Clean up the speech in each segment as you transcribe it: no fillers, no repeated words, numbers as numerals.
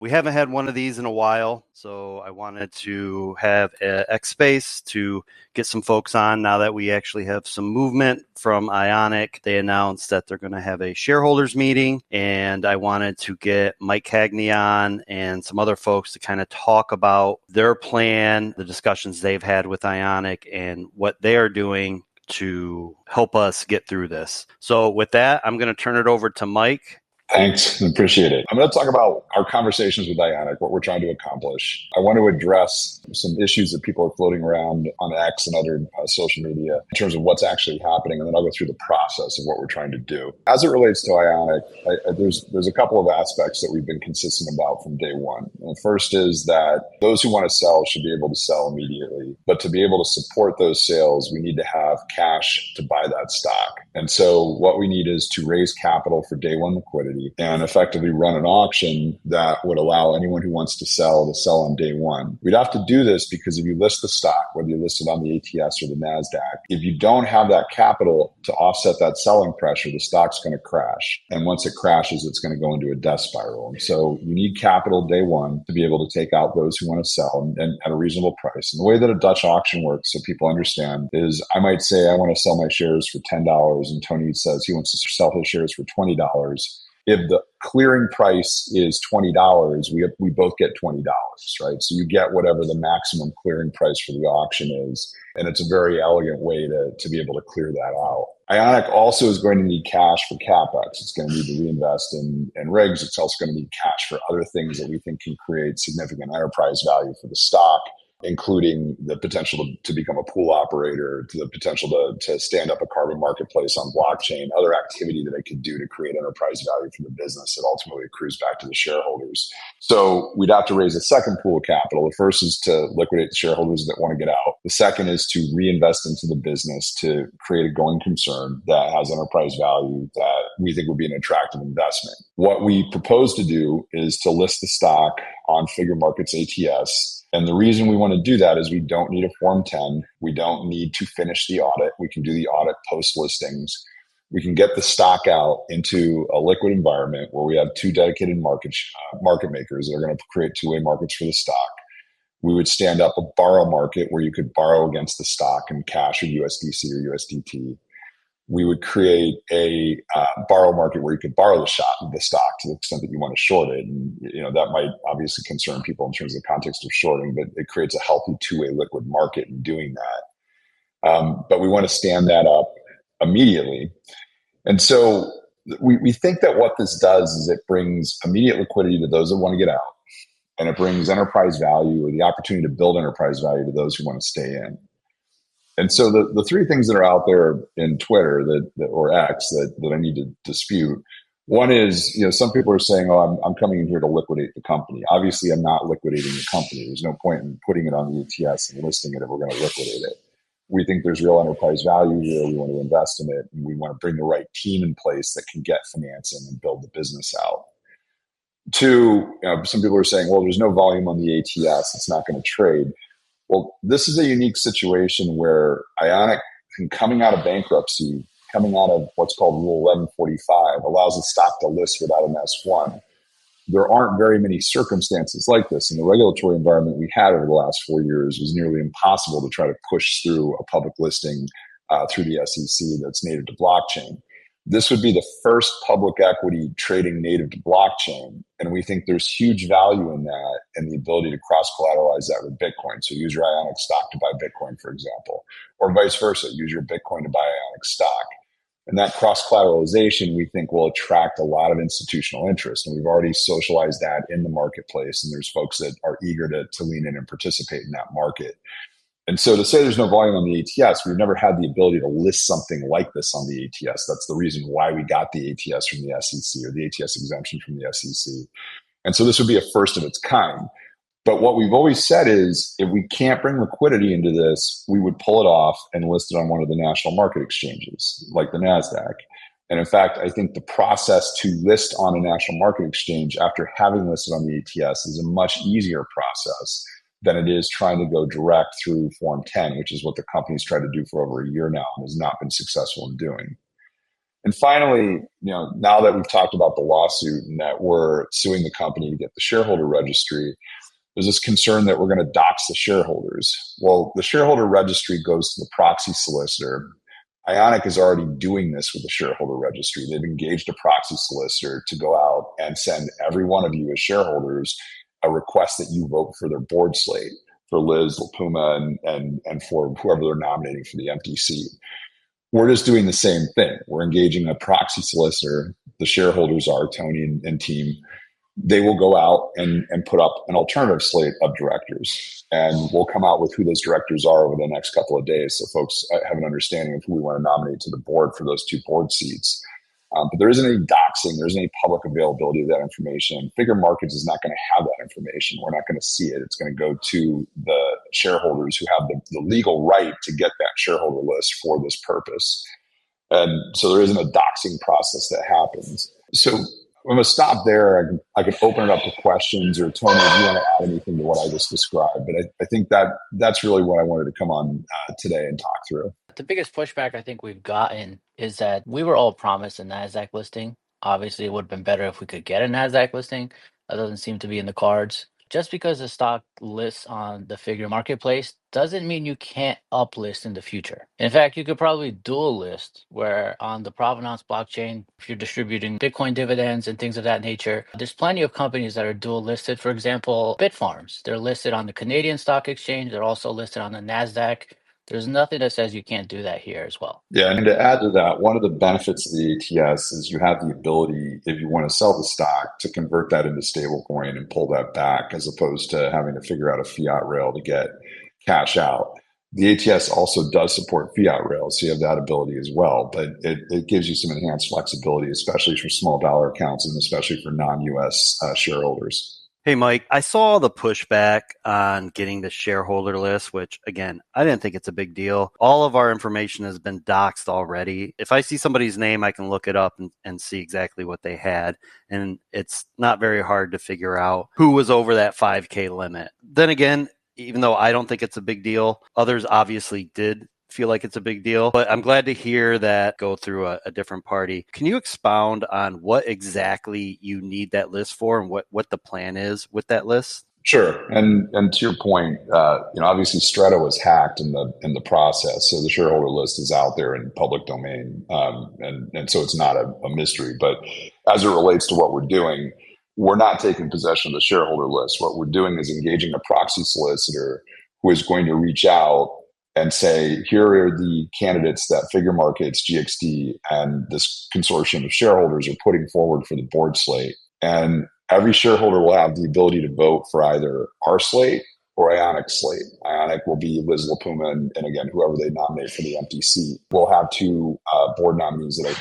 We haven't had one of these in a while, so I wanted to have X Space to get some folks on now that we actually have some movement from Ionic. They announced that they're going to have a shareholders meeting, and I wanted to get Mike Cagney on and some other folks to kind of talk about their plan, the discussions they've had with Ionic, and what they are doing to help us get through this. So with that, I'm going to turn it over to Mike. Thanks. Appreciate it. I'm going to talk about our conversations with Ionic, what we're trying to accomplish. I want to address some issues that people are floating around on X and other social media in terms of what's actually happening. And then I'll go through the process of what we're trying to do. As it relates to Ionic, there's a couple of aspects that we've been consistent about from day one. And the first is that those who want to sell should be able to sell immediately. But to be able to support those sales, we need to have cash to buy that stock. And so what we need is to raise capital for day one liquidity and effectively run an auction that would allow anyone who wants to sell on day one. We'd have to do this because if you list the stock, whether you list it on the ATS or the NASDAQ, if you don't have that capital to offset that selling pressure, the stock's going to crash. And once it crashes, it's going to go into a death spiral. And so you need capital day one to be able to take out those who want to sell and at a reasonable price. And the way that a Dutch auction works, so people understand, is I might say I want to sell my shares for $10 and Tony says he wants to sell his shares for $20. If the clearing price is $20, we both get $20, right? So you get whatever the maximum clearing price for the auction is. And it's a very elegant way to be able to clear that out. Ionic also is going to need cash for CapEx. It's going to need to reinvest in rigs. It's also going to need cash for other things that we think can create significant enterprise value for the stock, including the potential to become a pool operator, to the potential to stand up a carbon marketplace on blockchain, other activity that it could do to create enterprise value for the business that ultimately accrues back to the shareholders. So we'd have to raise a second pool of capital. The first is to liquidate the shareholders that want to get out. The second is to reinvest into the business to create a going concern that has enterprise value that we think would be an attractive investment. What we propose to do is to list the stock on Figure Markets ATS. And the reason we want to do that is we don't need a Form 10. We don't need to finish the audit. We can do the audit post listings. We can get the stock out into a liquid environment where we have two dedicated market makers that are going to create two-way markets for the stock. We would stand up a borrow market where you could borrow against the stock in cash or USDC or USDT. We would create a borrow market where you could borrow the stock to the extent that you want to short it. And that might obviously concern people in terms of the context of shorting, but it creates a healthy two-way liquid market in doing that. But we want to stand that up immediately. And so we think that what this does is it brings immediate liquidity to those that want to get out, and it brings enterprise value or the opportunity to build enterprise value to those who want to stay in. And so the three things that are out there in Twitter or X that I need to dispute. One is, some people are saying, "Oh, I'm coming in here to liquidate the company." Obviously, I'm not liquidating the company. There's no point in putting it on the ATS and listing it if we're going to liquidate it. We think there's real enterprise value here. We want to invest in it, and we want to bring the right team in place that can get financing and build the business out. Two, some people are saying, "Well, there's no volume on the ATS. It's not going to trade." Well, this is a unique situation where Ionic, coming out of bankruptcy, coming out of what's called Rule 1145, allows the stock to list without an S1. There aren't very many circumstances like this. In the regulatory environment we had over the last 4 years, it was nearly impossible to try to push through a public listing through the SEC that's native to blockchain. This would be the first public equity trading native to blockchain. And we think there's huge value in that and the ability to cross-collateralize that with Bitcoin. So use your Ionic stock to buy Bitcoin, for example, or vice versa. Use your Bitcoin to buy Ionic stock. And that cross-collateralization, we think, will attract a lot of institutional interest. And we've already socialized that in the marketplace. And there's folks that are eager to lean in and participate in that market. And so to say there's no volume on the ATS, we've never had the ability to list something like this on the ATS. That's the reason why we got the ATS from the SEC, or the ATS exemption from the SEC. And so this would be a first of its kind. But what we've always said is if we can't bring liquidity into this, we would pull it off and list it on one of the national market exchanges, like the NASDAQ. And in fact, I think the process to list on a national market exchange after having listed on the ATS is a much easier process than it is trying to go direct through Form 10, which is what the company's tried to do for over a year now and has not been successful in doing. And finally, now that we've talked about the lawsuit and that we're suing the company to get the shareholder registry, there's this concern that we're going to dox the shareholders. Well, the shareholder registry goes to the proxy solicitor. Ionic is already doing this with the shareholder registry. They've engaged a proxy solicitor to go out and send every one of you as shareholders a request that you vote for their board slate for Liz, LaPuma, and for whoever they're nominating for the empty seat. We're just doing the same thing. We're engaging a proxy solicitor. The shareholders are Tony and team. They will go out and put up an alternative slate of directors. And we'll come out with who those directors are over the next couple of days so folks have an understanding of who we want to nominate to the board for those 2 board seats. But there isn't any doxing. There isn't any public availability of that information. Figure Markets is not going to have that information. We're not going to see it. It's going to go to the shareholders who have the legal right to get that shareholder list for this purpose. And so there isn't a doxing process that happens. So I'm going to stop there. I can open it up to questions, or Tony, if you want to add anything to what I just described. But I think that's really what I wanted to come on today and talk through. The biggest pushback I think we've gotten is that we were all promised a NASDAQ listing. Obviously, it would have been better if we could get a NASDAQ listing. That doesn't seem to be in the cards. Just because the stock lists on the Figure marketplace doesn't mean you can't uplist in the future. In fact, you could probably dual list, where on the Provenance blockchain, if you're distributing Bitcoin dividends and things of that nature, there's plenty of companies that are dual listed. For example, Bitfarms, they're listed on the Canadian Stock Exchange. They're also listed on the NASDAQ. There's nothing that says you can't do that here as well. Yeah, and to add to that, one of the benefits of the ATS is you have the ability, if you want to sell the stock, to convert that into stablecoin and pull that back, as opposed to having to figure out a fiat rail to get cash out. The ATS also does support fiat rails, so you have that ability as well. But it gives you some enhanced flexibility, especially for small dollar accounts and especially for non-US shareholders. Hey, Mike, I saw the pushback on getting the shareholder list, which, again, I didn't think it's a big deal. All of our information has been doxed already. If I see somebody's name, I can look it up and see exactly what they had. And it's not very hard to figure out who was over that 5K limit. Then again, even though I don't think it's a big deal, others obviously did feel like it's a big deal, but I'm glad to hear that go through a different party. Can you expound on what exactly you need that list for and what the plan is with that list? Sure, and to your point, obviously Strata was hacked in the process, so the shareholder list is out there in public domain, and so it's not a mystery. But as it relates to what we're doing, we're not taking possession of the shareholder list. What we're doing is engaging a proxy solicitor who is going to reach out and say, here are the candidates that Figure Markets, GXD, and this consortium of shareholders are putting forward for the board slate. And every shareholder will have the ability to vote for either our slate or Ionic's slate. Ionic will be Liz LaPuma and again, whoever they nominate for the empty seat. We'll have 2 board nominees that,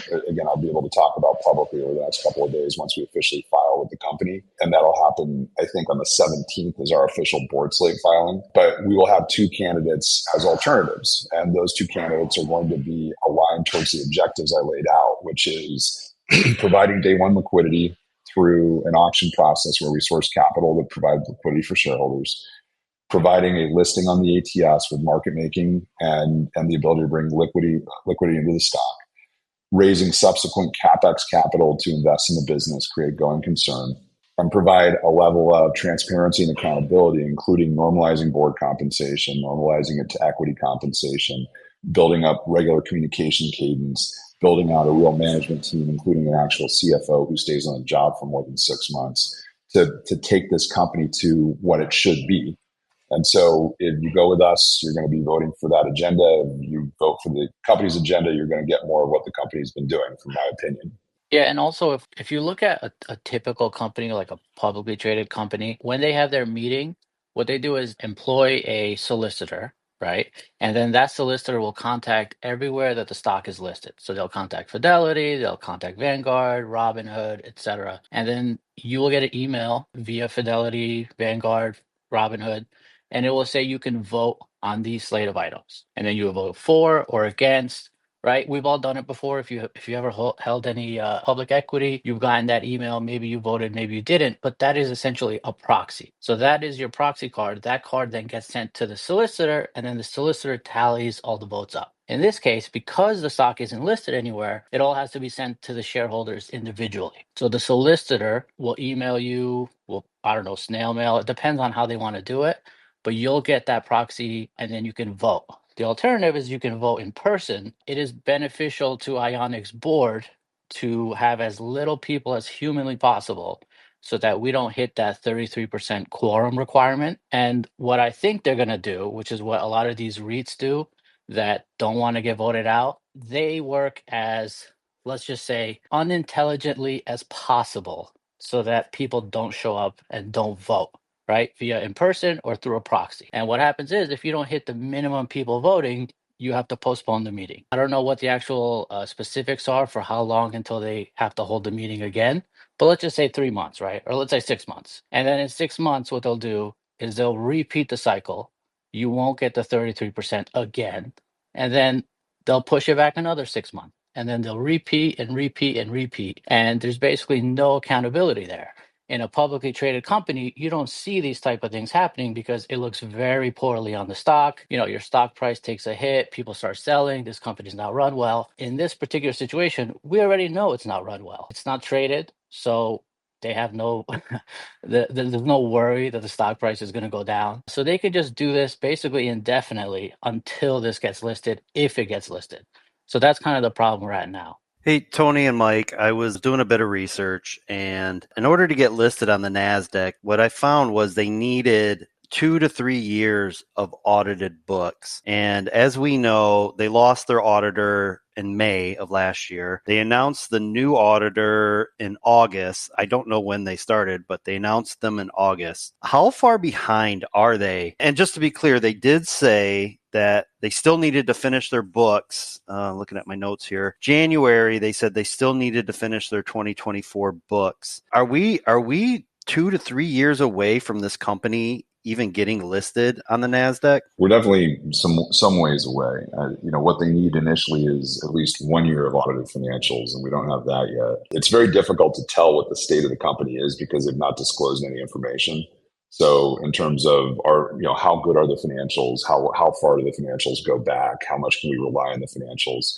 I'll be able to talk about publicly over the next couple of days once we officially file with the company. And that'll happen, I think, on the 17th is our official board slate filing. But we will have 2 candidates as alternatives. And those 2 candidates are going to be aligned towards the objectives I laid out, which is providing day one liquidity through an auction process where we source capital to provide liquidity for shareholders, providing a listing on the ATS with market making and the ability to bring liquidity into the stock, raising subsequent CapEx capital to invest in the business, create going concern, and provide a level of transparency and accountability, including normalizing board compensation, normalizing it to equity compensation, building up regular communication cadence, building out a real management team, including an actual CFO who stays on the job for more than 6 months to take this company to what it should be. And so if you go with us, you're going to be voting for that agenda. If you vote for the company's agenda, you're going to get more of what the company's been doing, from my opinion. Yeah, and also if you look at a typical company, like a publicly traded company, when they have their meeting, what they do is employ a solicitor, right? And then that solicitor will contact everywhere that the stock is listed. So they'll contact Fidelity, they'll contact Vanguard, Robinhood, etc. And then you will get an email via Fidelity, Vanguard, Robinhood, and it will say you can vote on these slate of items. And then you will vote for or against. Right, we've all done it before. If you ever held any public equity, you've gotten that email. Maybe you voted, maybe you didn't, but that is essentially a proxy. So that is your proxy card. That card then gets sent to the solicitor, and then the solicitor tallies all the votes up. In this case, because the stock isn't listed anywhere, it all has to be sent to the shareholders individually. So the solicitor will email you, I don't know, snail mail. It depends on how they want to do it, but you'll get that proxy and then you can vote. The alternative is you can vote in person. It is beneficial to Ionic's board to have as little people as humanly possible so that we don't hit that 33% quorum requirement. And what I think they're going to do, which is what a lot of these REITs do that don't want to get voted out, they work as, let's just say, unintelligently as possible so that people don't show up and don't vote, right? Via in person or through a proxy. And what happens is if you don't hit the minimum people voting, you have to postpone the meeting. I don't know what the actual specifics are for how long until they have to hold the meeting again, but let's just say 3 months, right? Or let's say 6 months. And then in 6 months, what they'll do is they'll repeat the cycle. You won't get the 33% again. And then they'll push it back another 6 months. And then they'll repeat and repeat and repeat. And there's basically no accountability there. In a publicly traded company, you don't see these type of things happening because it looks very poorly on the stock. You know, your stock price takes a hit, people start selling, this company's not run well. In this particular situation, we already know it's not run well. It's not traded, so they have no there's no worry that the stock price is going to go down. So they could just do this basically indefinitely until this gets listed, if it gets listed. So that's kind of the problem we're at now. Hey, Tony and Mike, I was doing a bit of research, and in order to get listed on the NASDAQ, what I found was they needed 2 to 3 years of audited books. And as we know, they lost their auditor in May of last year. They announced the new auditor in August. I don't know when they started, but they announced them in August. How far behind are they? And just to be clear, they did say that they still needed to finish their books. Looking at my notes here, January, they said they still needed to finish their 2024 books. Are we 2 to 3 years away from this company even getting listed on the NASDAQ? We're definitely some ways away. What they need initially is at least 1 year of audited financials, and we don't have that yet. It's very difficult to tell what the state of the company is because they've not disclosed any information. So in terms of how good are the financials, how far do the financials go back, how much can we rely on the financials?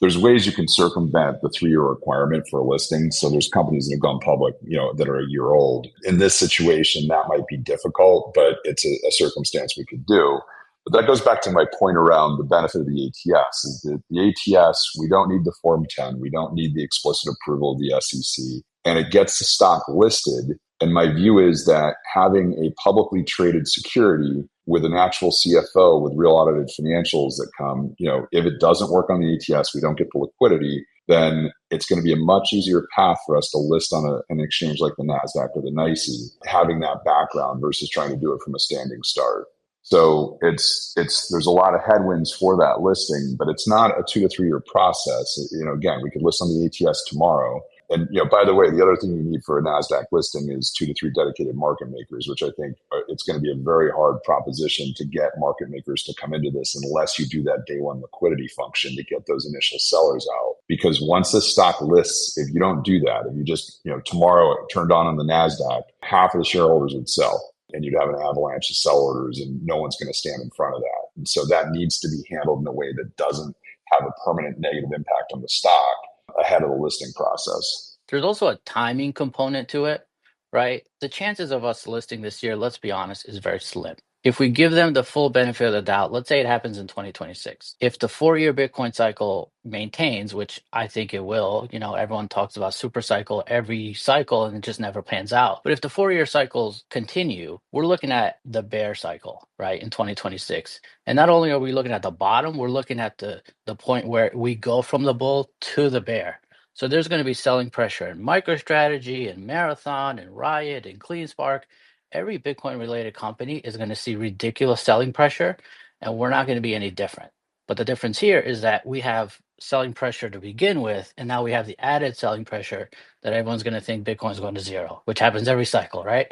There's ways you can circumvent the 3-year requirement for a listing. So there's companies that have gone public, that are a year old. In this situation, that might be difficult, but it's a circumstance we could do. But that goes back to my point around the benefit of the ATS. Is that the ATS, we don't need the Form 10. We don't need the explicit approval of the SEC. And it gets the stock listed. And my view is that having a publicly traded security with an actual CFO with real audited financials that come, if it doesn't work on the ATS, we don't get the liquidity, then it's going to be a much easier path for us to list on an exchange like the NASDAQ or the NYSE, having that background versus trying to do it from a standing start. So there's a lot of headwinds for that listing, but it's not a 2 to 3 year process. Again, we could list on the ATS tomorrow. And, by the way, the other thing you need for a NASDAQ listing is 2 to 3 dedicated market makers, which I think it's going to be a very hard proposition to get market makers to come into this unless you do that day one liquidity function to get those initial sellers out. Because once the stock lists, if you don't do that, if you just, tomorrow it turned on the NASDAQ, half of the shareholders would sell. And you'd have an avalanche of sell orders and no one's going to stand in front of that. And so that needs to be handled in a way that doesn't have a permanent negative impact on the stock ahead of the listing process. There's also a timing component to it, right? The chances of us listing this year, let's be honest, is very slim. If we give them the full benefit of the doubt, let's say it happens in 2026. If the 4-year Bitcoin cycle maintains, which I think it will, everyone talks about super cycle every cycle and it just never pans out. But if the 4-year cycles continue, we're looking at the bear cycle, right, in 2026. And not only are we looking at the bottom, we're looking at the point where we go from the bull to the bear. So there's going to be selling pressure in MicroStrategy and Marathon and Riot and CleanSpark. Every Bitcoin related company is going to see ridiculous selling pressure, and we're not going to be any different. But the difference here is that we have selling pressure to begin with, and now we have the added selling pressure that everyone's going to think Bitcoin's going to zero, which happens every cycle, right?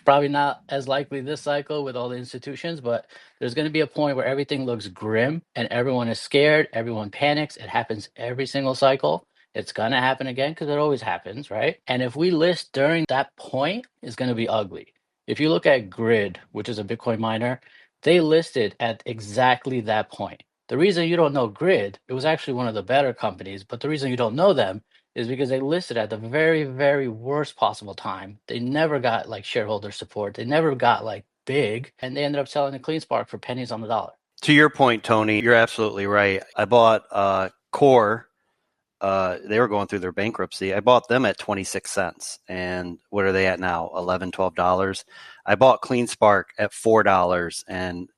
Probably not as likely this cycle with all the institutions, but there's going to be a point where everything looks grim and everyone is scared, everyone panics. It happens every single cycle. It's going to happen again because it always happens, right? And if we list during that point, it's going to be ugly. If you look at Grid, which is a Bitcoin miner, they listed at exactly that point. The reason you don't know Grid, it was actually one of the better companies, but the reason you don't know them is because they listed at the very, very worst possible time. They never got like shareholder support. They never got like big, and they ended up selling the CleanSpark for pennies on the dollar. To your point, Tony, you're absolutely right. I bought Core. They were going through their bankruptcy. I bought them at 26 cents. And what are they at now? $11, $12. I bought CleanSpark at $4, and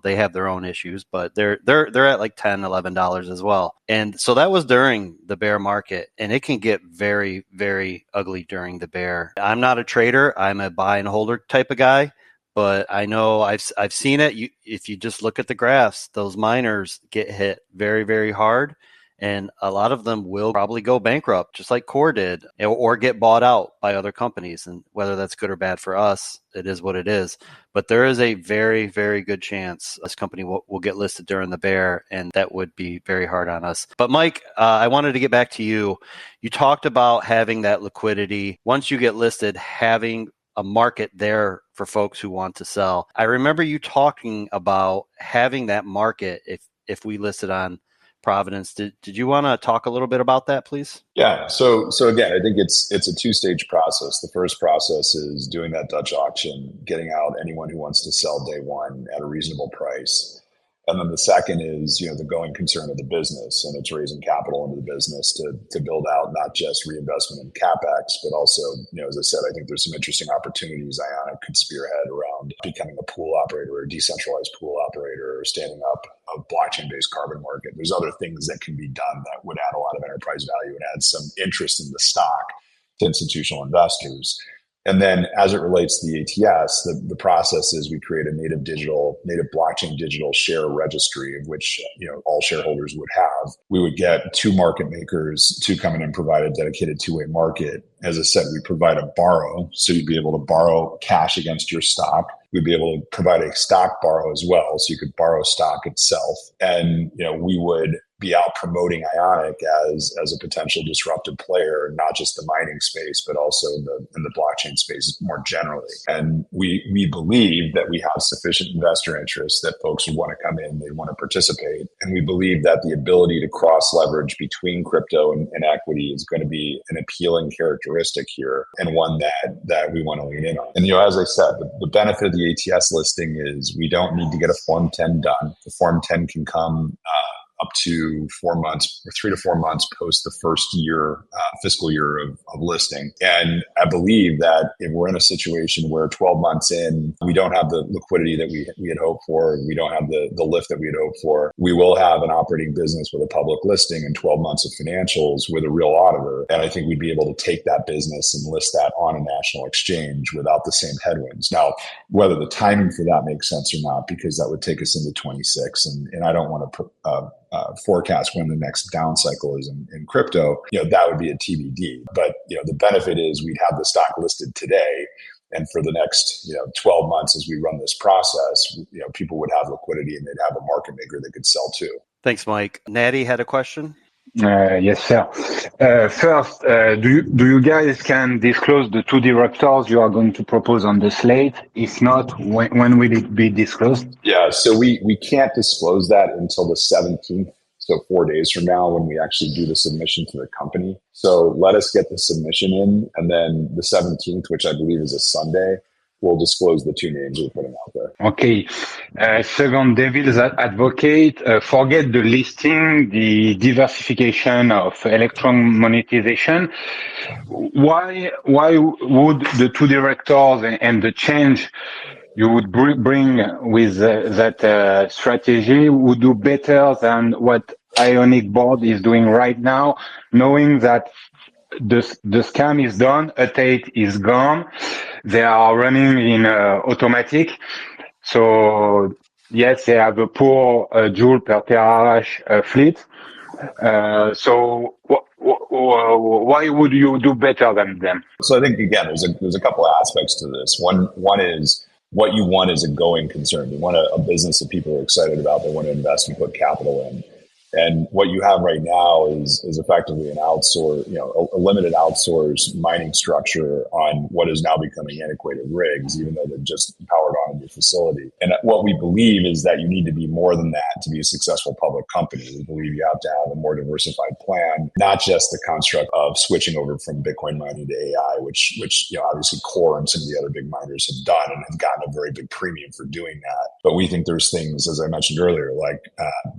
they have their own issues, but they're at like $10, $11 as well. And so that was during the bear market, and it can get very, very ugly during the bear. I'm not a trader. I'm a buy and holder type of guy. But I know I've seen it. If you just look at the graphs, those miners get hit very, very hard. And a lot of them will probably go bankrupt, just like Core did, or get bought out by other companies. And whether that's good or bad for us, it is what it is. But there is a very, very good chance this company will get listed during the bear, and that would be very hard on us. But Mike, I wanted to get back to you. You talked about having that liquidity. Once you get listed, having a market there for folks who want to sell. I remember you talking about having that market if we listed on Providence. Did you want to talk a little bit about that, please? Yeah. So again, I think it's a two-stage process. The first process is doing that Dutch auction, getting out anyone who wants to sell day one at a reasonable price. And then the second is, the going concern of the business, and it's raising capital into the business to build out not just reinvestment in CapEx, but also, as I said, I think there's some interesting opportunities Ionic could spearhead around becoming a pool operator or a decentralized pool operator or standing up a blockchain-based carbon market. There's other things that can be done that would add a lot of enterprise value and add some interest in the stock to institutional investors. And then as it relates to the ATS, the process is we create a native blockchain digital share registry of which, all shareholders would have. We would get two market makers to come in and provide a dedicated two-way market. As I said, we provide a borrow. So you'd be able to borrow cash against your stock. We'd be able to provide a stock borrow as well. So you could borrow stock itself. And, we would be out promoting Ionic as a potential disruptive player, not just the mining space, but also in the blockchain space more generally. And we believe that we have sufficient investor interest that folks would want to come in, they want to participate. And we believe that the ability to cross leverage between crypto and equity is going to be an appealing characteristic here, and one that we want to lean in on. And, as I said, the benefit of the ATS listing is we don't need to get a Form 10 done. The Form 10 can come up to 4 months or 3 to 4 months post the first year, fiscal year of listing. And I believe that if we're in a situation where 12 months in, we don't have the liquidity that we had hoped for, we don't have the lift that we had hoped for, we will have an operating business with a public listing and 12 months of financials with a real auditor. And I think we'd be able to take that business and list that on a national exchange without the same headwinds. Now, whether the timing for that makes sense or not, because that would take us into 26, and I don't want to forecast when the next down cycle is in crypto, that would be a TBD. But, the benefit is we'd have the stock listed today. And for the next, 12 months as we run this process, people would have liquidity and they'd have a market maker that could sell too. Thanks, Mike. Nati had a question. Yes, sir. First, do you guys can disclose the two directors you are going to propose on the slate? If not, when will it be disclosed? Yeah, so we can't disclose that until the 17th. So 4 days from now, when we actually do the submission to the company. So let us get the submission in, and then the 17th, which I believe is a Sunday, we'll disclose the two names we're putting out there. Okay. Second, devil's advocate, forget the listing, the diversification of electron monetization. Why would the two directors and the change you would bring with that strategy would do better than what Ionic board is doing right now, knowing that the scam is done, Atate is gone, they are running in automatic. So yes, they have a poor joule per terahash fleet. So why would you do better than them? So I think, again, there's a couple of aspects to this. One is what you want is a going concern. You want a business that people are excited about, they want to invest and put capital in. And what you have right now is effectively an outsource, a limited outsource mining structure on what is now becoming antiquated rigs, even though they're just powered on and your facility. And what we believe is that you need to be more than that to be a successful public company. We believe you have to have a more diversified plan, not just the construct of switching over from Bitcoin mining to AI, which obviously Core and some of the other big miners have done and have gotten a very big premium for doing that. But we think there's things, as I mentioned earlier, like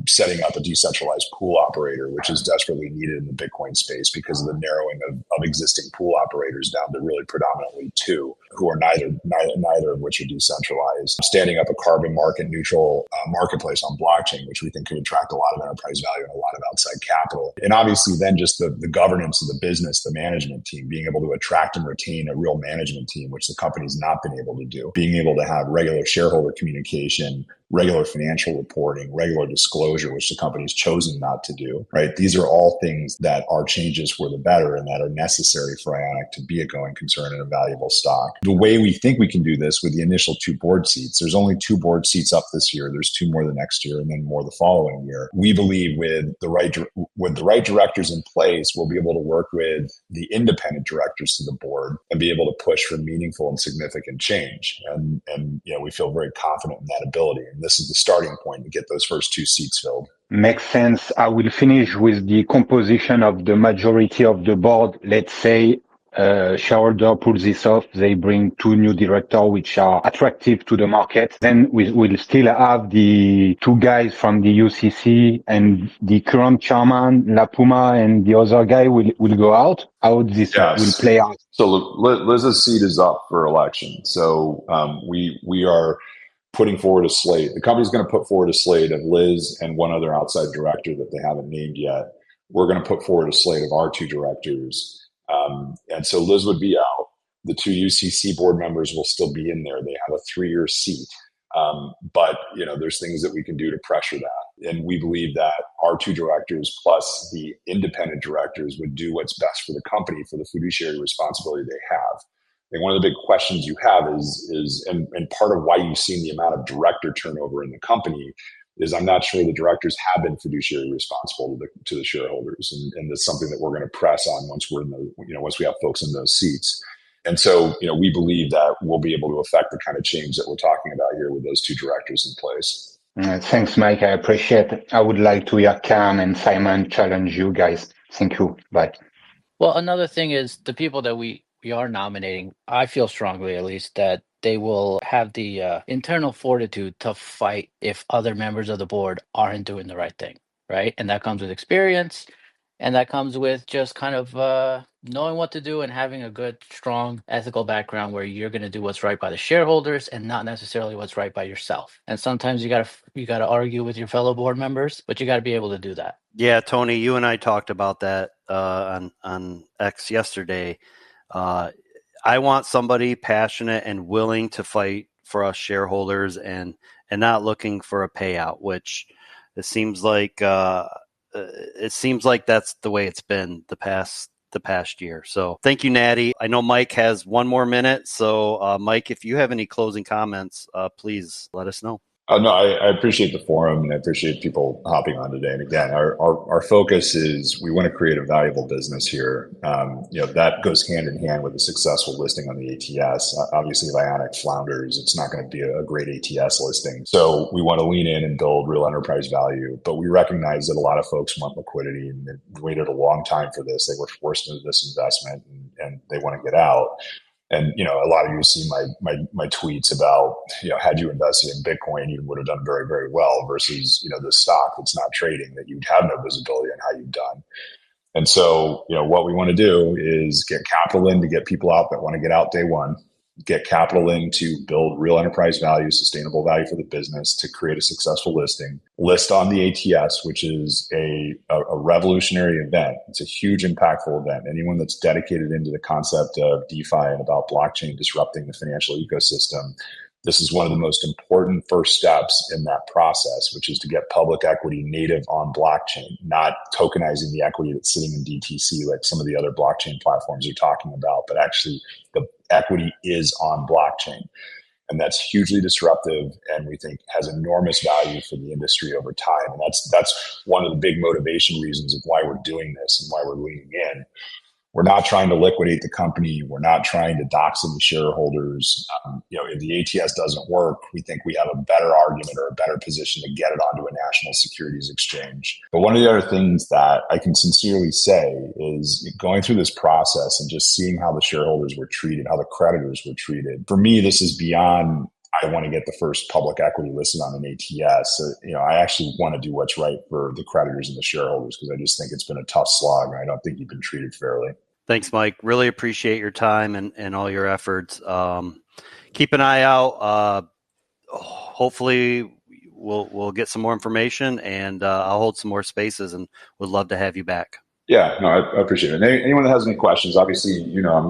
setting up a decentralized pool operator, which is desperately needed in the Bitcoin space because of the narrowing of existing pool operators down to really predominantly two, who are neither of which are decentralized. Standing up a carbon market neutral marketplace on blockchain, which we think could attract a lot of enterprise value and a lot of outside capital. And obviously then just the governance of the business, the management team, being able to attract and retain a real management team, which the company's not been able to do. Being able to have regular shareholder communication, regular financial reporting, regular disclosure, which the company's chosen not to do, right? These are all things that are changes for the better and that are necessary for Ionic to be a going concern and a valuable stock. The way we think we can do this with the initial 2 board seats, there's only 2 board seats up this year. There's 2 more the next year and then more the following year. We believe with the right directors in place, we'll be able to work with the independent directors to the board and be able to push for meaningful and significant change. And we feel very confident in that ability. And this is the starting point to get those first 2 seats filled. Makes sense. I will finish with the composition of the majority of the board. Let's say Shareholder pulls this off. They bring 2 new directors, which are attractive to the market. Then we'll still have the 2 guys from the UCC and the current chairman, La Puma, and the other guy will go out. How this will play out? So Liz's seat is up for election. So we are putting forward a slate. The company's going to put forward a slate of Liz and 1 other outside director that they haven't named yet. We're going to put forward a slate of our 2 directors. And so Liz would be out. The 2 UCC board members will still be in there. They have a 3-year seat. But there's things that we can do to pressure that. And we believe that our 2 directors plus the independent directors would do what's best for the company for the fiduciary responsibility they have. And one of the big questions you have is and part of why you've seen the amount of director turnover in the company is I'm not sure the directors have been fiduciary responsible to the shareholders. And that's something that we're going to press on once once we have folks in those seats. And so, we believe that we'll be able to affect the kind of change that we're talking about here with those 2 directors in place. Thanks, Mike. I appreciate it. I would like to hear Cam and Simon challenge you guys. Thank you. Bye. Well, another thing is the people that we are nominating, I feel strongly at least that they will have the internal fortitude to fight if other members of the board aren't doing the right thing, right? And that comes with experience, and that comes with just kind of knowing what to do and having a good, strong, ethical background where you're going to do what's right by the shareholders and not necessarily what's right by yourself. And sometimes you gotta argue with your fellow board members, but you got to be able to do that. Yeah, Tony, you and I talked about that on X yesterday. I want somebody passionate and willing to fight for us shareholders and not looking for a payout, which it seems like that's the way it's been the past year. So thank you, Nati. I know Mike has 1 more minute. So Mike, if you have any closing comments, please let us know. No, I appreciate the forum and I appreciate people hopping on today. And again, our focus is we want to create a valuable business here. That goes hand in hand with a successful listing on the ATS. Obviously, if Ionic flounders, it's not going to be a great ATS listing. So we want to lean in and build real enterprise value. But we recognize that a lot of folks want liquidity and they've waited a long time for this. They were forced into this investment and they want to get out. And, a lot of you see my tweets about, had you invested in Bitcoin, you would have done very, very well versus, the stock that's not trading that you'd have no visibility on how you've done. And so, what we want to do is get capital in to get people out that want to get out day one, get capital in to build real enterprise value, sustainable value for the business, to create a successful listing, list on the ATS, which is a revolutionary event. It's a huge impactful event. Anyone that's dedicated into the concept of DeFi and about blockchain disrupting the financial ecosystem, this is one of the most important first steps in that process, which is to get public equity native on blockchain, not tokenizing the equity that's sitting in DTC like some of the other blockchain platforms are talking about, but actually the equity is on blockchain. And that's hugely disruptive and we think has enormous value for the industry over time. And that's one of the big motivation reasons of why we're doing this and why we're leaning in. We're not trying to liquidate the company. We're not trying to dox any shareholders. If the ATS doesn't work, we think we have a better argument or a better position to get it onto a national securities exchange. But one of the other things that I can sincerely say is going through this process and just seeing how the shareholders were treated, how the creditors were treated. For me, this is beyond I want to get the first public equity listed on an ATS. I actually want to do what's right for the creditors and the shareholders because I just think it's been a tough slog. And I don't think you've been treated fairly. Thanks, Mike. Really appreciate your time and all your efforts. Keep an eye out. Hopefully we'll get some more information, and I'll hold some more spaces, and would love to have you back. Yeah, no, I appreciate it. And anyone that has any questions, obviously,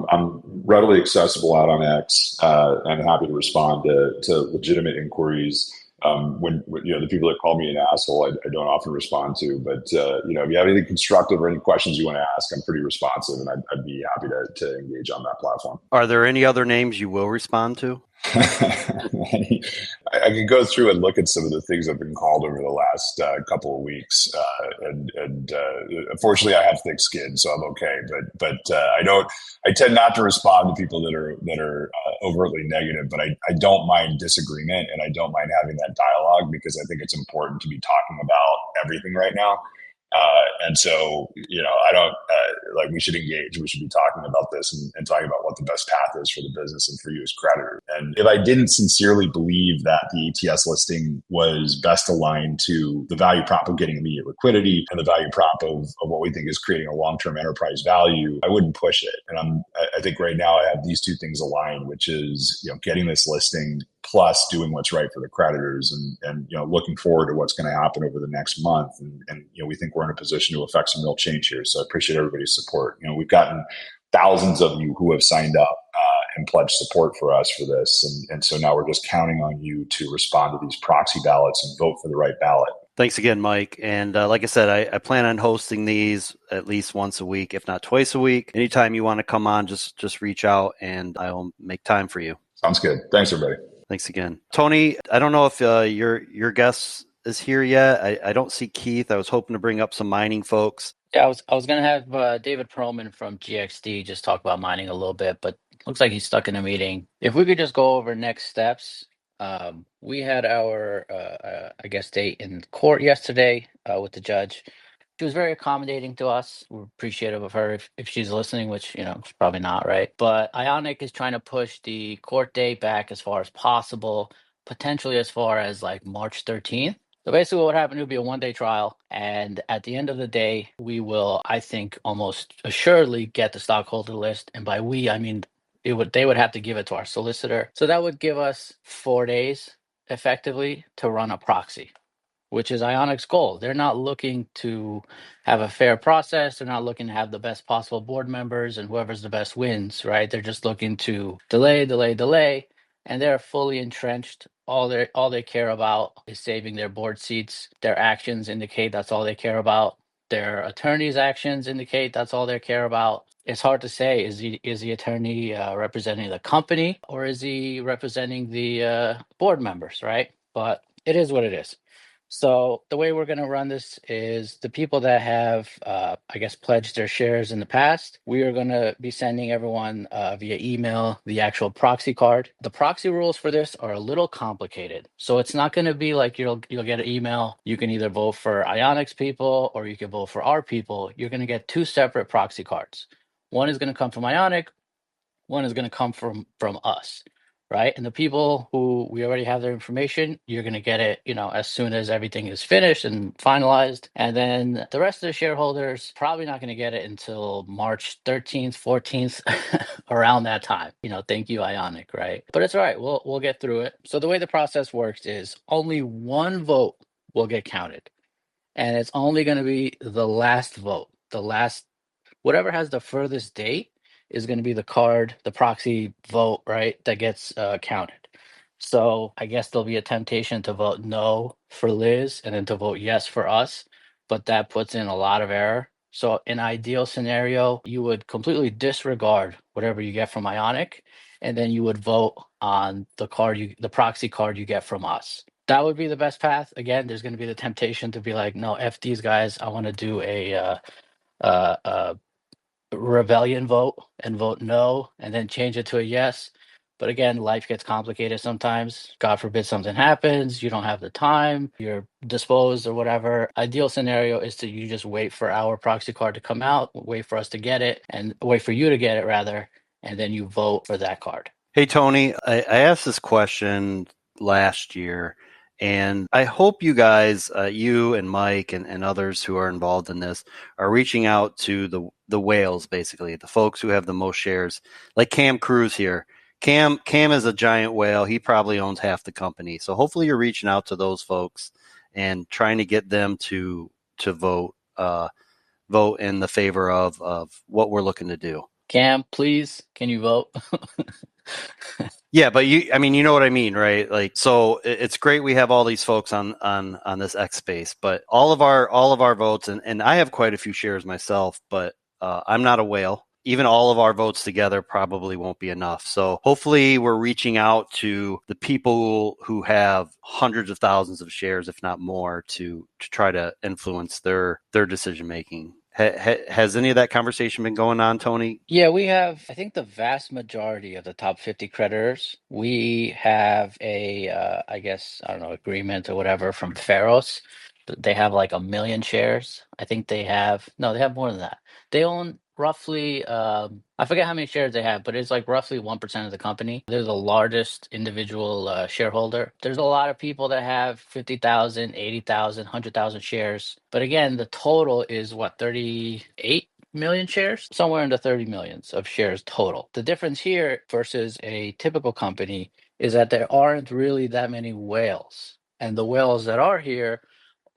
I'm readily accessible out on X. I'm happy to respond to legitimate inquiries. When the people that call me an asshole, I don't often respond to. But if you have anything constructive or any questions you want to ask, I'm pretty responsive, and I'd be happy to engage on that platform. Are there any other names you will respond to? I can go through and look at some of the things I've been called over the last couple of weeks, and unfortunately, I have thick skin, so I'm okay. But I tend not to respond to people that are overtly negative. But I don't mind disagreement, and I don't mind having that dialogue because I think it's important to be talking about everything right now. And so, I don't we should engage. We should be talking about this and talking about what the best path is for the business and for you as creditor. And if I didn't sincerely believe that the ATS listing was best aligned to the value prop of getting immediate liquidity and the value prop of what we think is creating a long-term enterprise value, I wouldn't push it. And I think right now I have these two things aligned, which is, getting this listing plus doing what's right for the creditors and looking forward to what's going to happen over the next month. And we think we're in a position to affect some real change here. So I appreciate everybody's support. We've gotten thousands of you who have signed up and pledged support for us for this. And so now we're just counting on you to respond to these proxy ballots and vote for the right ballot. Thanks again, Mike. And like I said, I plan on hosting these at least once a week, if not twice a week. Anytime you want to come on, just reach out and I will make time for you. Sounds good. Thanks, everybody. Thanks again. Tony, I don't know if your guest is here yet. I don't see Keith. I was hoping to bring up some mining folks. Yeah, I was going to have David Perlman from GXD just talk about mining a little bit, but looks like he's stuck in a meeting. If we could just go over next steps. We had our, date in court yesterday with the judge. She was very accommodating to us. We're appreciative of her if she's listening, which, she's probably not, right? But Ionic is trying to push the court date back as far as possible, potentially as far as like March 13th. So basically what happened would be a one-day trial. And at the end of the day, we will, I think, almost assuredly get the stockholder list. And by we, I mean, they would have to give it to our solicitor. So that would give us 4 days effectively to run a proxy, which is Ionic's goal. They're not looking to have a fair process. They're not looking to have the best possible board members and whoever's the best wins, right? They're just looking to delay, and they're fully entrenched. All they care about is saving their board seats. Their actions indicate that's all they care about. Their attorney's actions indicate that's all they care about. It's hard to say, is the attorney representing the company or is he representing the board members, right? But it is what it is. So the way we're going to run this is the people that have, pledged their shares in the past, we are going to be sending everyone via email the actual proxy card. The proxy rules for this are a little complicated. So it's not going to be like you'll get an email. You can either vote for Ionic's people or you can vote for our people. You're going to get two separate proxy cards. One is going to come from Ionic. One is going to come from us. Right. And the people who we already have their information, you're going to get it, as soon as everything is finished and finalized. And then the rest of the shareholders probably not going to get it until March 13th, 14th, around that time. Thank you, Ionic. Right. But it's all right. We'll get through it. So the way the process works is only one vote will get counted. And it's only going to be the last vote, whatever has the furthest date is going to be the proxy vote, right, that gets counted. So I guess there'll be a temptation to vote no for Liz and then to vote yes for us, but that puts in a lot of error. So in ideal scenario, you would completely disregard whatever you get from Ionic, and then you would vote on the proxy card you get from us. That would be the best path. Again, there's going to be the temptation to be like, no, F these guys. I want to do a rebellion vote and vote no, and then change it to a yes. But again, life gets complicated sometimes. God forbid something happens, you don't have the time, you're disposed or whatever. Ideal scenario is to you just wait for our proxy card to come out, wait for us to get it, and wait for you to get it rather, and then you vote for that card. Hey, Tony, I asked this question last year, and I hope you guys, you and Mike and others who are involved in this, are reaching out to the whales, basically, the folks who have the most shares, like Cam Cruz here. Cam is a giant whale. He probably owns half the company. So hopefully you're reaching out to those folks and trying to get them to vote in the favor of what we're looking to do. Cam, please, can you vote? Yeah, but you know what I mean, right? Like, so it's great we have all these folks on this X space, but all of our votes, and I have quite a few shares myself, but I'm not a whale. Even all of our votes together probably won't be enough. So hopefully we're reaching out to the people who have hundreds of thousands of shares, if not more, to try to influence their decision making. Has any of that conversation been going on, Tony? Yeah, we have, I think the vast majority of the top 50 creditors, we have a, I guess, I don't know, agreement or whatever from Pharos. They have like 1 million shares. I think they have, no, they have more than that. They own roughly, I forget how many shares they have, but it's like roughly 1% of the company. They're the largest individual shareholder. There's a lot of people that have 50,000, 80,000, 100,000 shares. But again, the total is what, 38 million shares? Somewhere in the 30 millions of shares total. The difference here versus a typical company is that there aren't really that many whales. And the whales that are here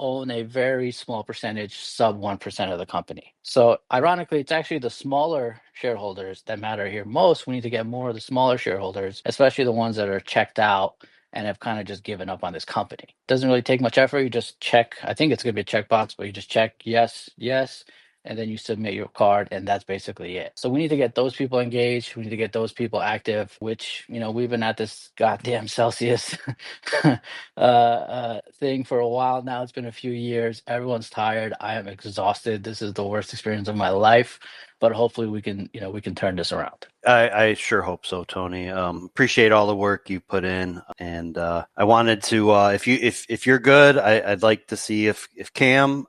own a very small percentage, sub 1% of the company. So ironically, it's actually the smaller shareholders that matter here most. We need to get more of the smaller shareholders, especially the ones that are checked out and have kind of just given up on this company. Doesn't really take much effort. You just check. I think it's going to be a checkbox, but you just check yes, yes, and then you submit your card, and that's basically it. So we need to get those people engaged. We need to get those people active, which, we've been at this goddamn Celsius thing for a while now. It's been a few years. Everyone's tired. I am exhausted. This is the worst experience of my life, but hopefully we can turn this around. I sure hope so, Tony. Appreciate all the work you put in, and I wanted to, if you're good, I'd like to see if Cam,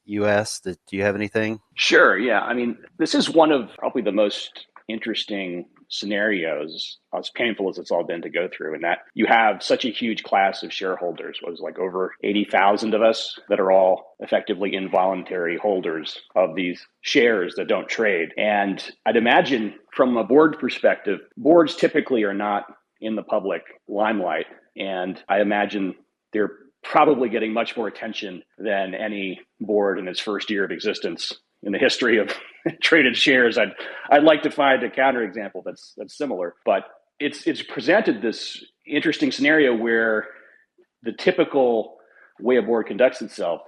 you asked, do you have anything? Sure. Yeah. I mean, this is one of probably the most interesting scenarios, as painful as it's all been to go through, in that you have such a huge class of shareholders. What was like over 80,000 of us that are all effectively involuntary holders of these shares that don't trade. And I'd imagine from a board perspective, boards typically are not in the public limelight. And I imagine they're probably getting much more attention than any board in its first year of existence in the history of traded shares. I'd like to find a counterexample that's similar, but it's presented this interesting scenario where the typical way a board conducts itself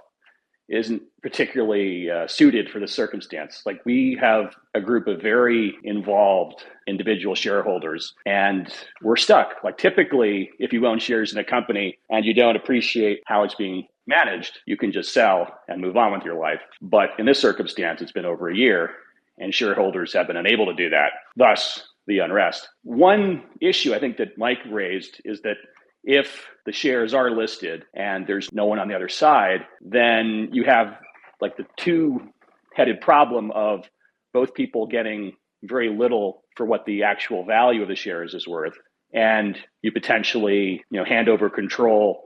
isn't particularly suited for the circumstance. Like, we have a group of very involved individual shareholders, and we're stuck. Like, typically, if you own shares in a company and you don't appreciate how it's being managed, you can just sell and move on with your life. But in this circumstance, it's been over a year, and shareholders have been unable to do that. Thus, the unrest. One issue I think that Mike raised is that if the shares are listed and there's no one on the other side, then you have like the two-headed problem of both people getting very little for what the actual value of the shares is worth, and you potentially, hand over control